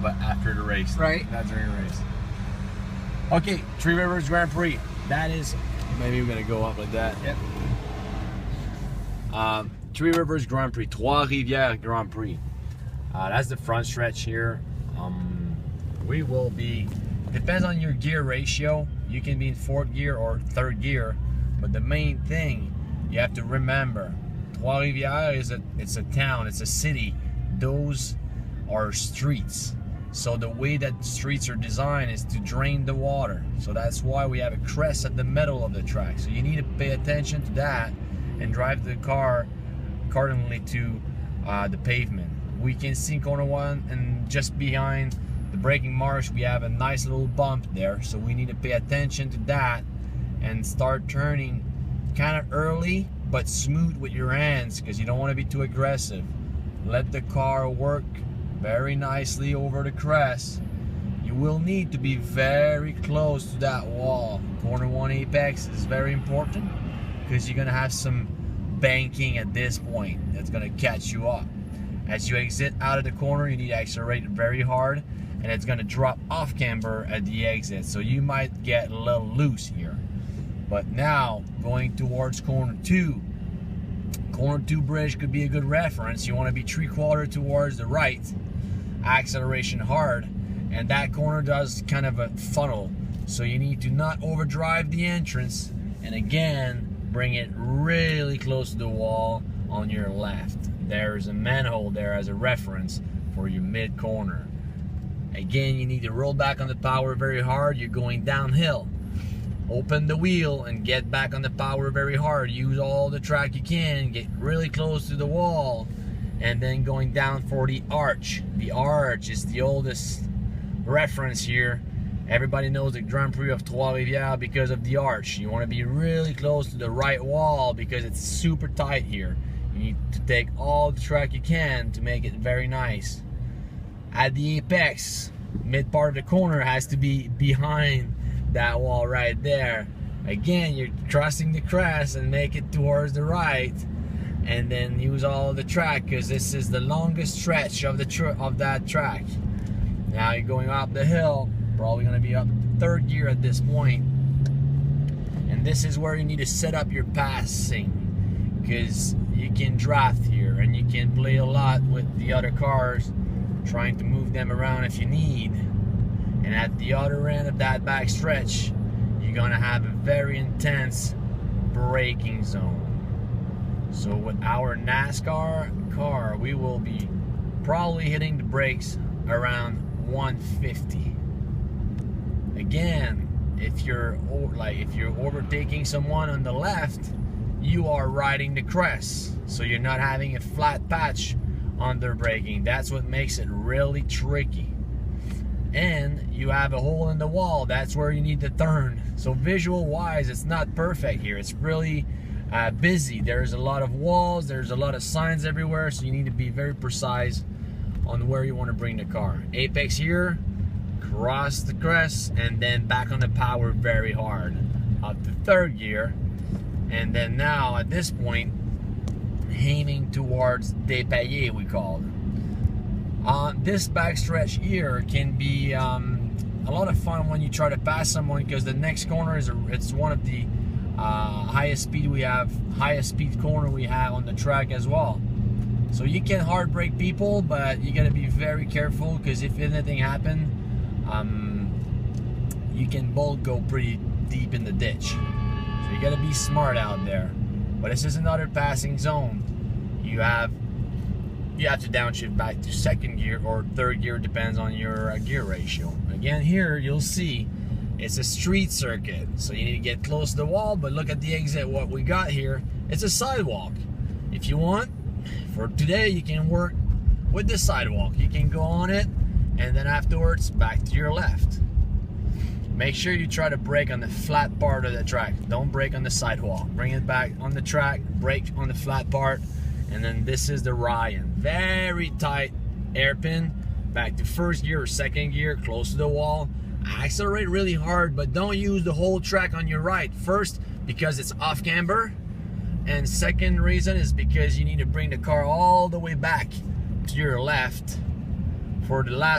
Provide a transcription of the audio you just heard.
but after the race. Right. Not during the race. Okay, Three Rivers Grand Prix. That is, maybe we're gonna go up like that. Yep. Three Rivers Grand Prix, Trois-Rivières Grand Prix. That's the front stretch here. We will be, depends on your gear ratio. You can be in 4th gear or 3rd gear, but the main thing you have to remember, Trois-Rivières it's a town, it's a city. Those are streets. So the way that streets are designed is to drain the water. So that's why we have a crest at the middle of the track. So you need to pay attention to that and drive the car accordingly to the pavement. We can see corner 1, and just behind the braking marks we have a nice little bump there. So we need to pay attention to that and start turning kind of early but smooth with your hands, because you don't want to be too aggressive. Let the car work very nicely over the crest. You will need to be very close to that wall. Corner 1 apex is very important because you're gonna have some banking at this point that's gonna catch you up. As you exit out of the corner, you need to accelerate very hard, and it's gonna drop off camber at the exit, so you might get a little loose here. But now going towards corner 2, corner 2 bridge could be a good reference. You want to be 3/4 towards the right, acceleration hard, and that corner does kind of a funnel, so you need to not overdrive the entrance, and again bring it really close to the wall on your left. There's a manhole there as a reference for your mid corner. Again, you need to roll back on the power very hard. You're going downhill. Open the wheel and get back on the power very hard. Use all the track you can. Get really close to the wall. And then going down for the arch. The arch is the oldest reference here. Everybody knows the Grand Prix of Trois-Rivières because of the arch. You want to be really close to the right wall because it's super tight here. You need to take all the track you can to make it very nice. At the apex, mid part of the corner has to be behind that wall right there. Again, you're crossing the crest and make it towards the right, and then use all the track because this is the longest stretch of that track. Now you're going up the hill, probably going to be up 3rd gear at this point, and this is where you need to set up your passing, because you can draft here and you can play a lot with the other cars, trying to move them around if you need. And at the other end of that back stretch, you're gonna have a very intense braking zone. So with our NASCAR car, we will be probably hitting the brakes around 150. Again, if you're overtaking someone on the left, you are riding the crest, so you're not having a flat patch on their braking. That's what makes it really tricky. And you have a hole in the wall, that's where you need to turn. So visual wise, it's not perfect here. It's really busy. There's a lot of walls, there's a lot of signs everywhere, so you need to be very precise on where you want to bring the car. Apex here, cross the crest, and then back on the power very hard up to 3rd gear. And then now at this point, aiming towards Dépayé, we call it. This backstretch here can be a lot of fun when you try to pass someone, because the next corner it's one of the highest speed corner we have on the track as well. So you can hard brake people, but you got to be very careful, because if anything happened, you can both go pretty deep in the ditch. So you got to be smart out there. But this is another passing zone. You have to downshift back to 2nd gear or 3rd gear, depends on your gear ratio. Again, here you'll see it's a street circuit, so you need to get close to the wall. But look at the exit. What we got here, it's a sidewalk. If you want, for today, you can work with the sidewalk. You can go on it, and then afterwards back to your left. Make sure you try to brake on the flat part of the track. Don't brake on the sidewalk. Bring it back on the track, brake on the flat part. And then this is the Ryan. Very tight hairpin. Back to 1st gear or 2nd gear, close to the wall. Accelerate really hard, but don't use the whole track on your right. First, because it's off camber. And second reason is because you need to bring the car all the way back to your left for the last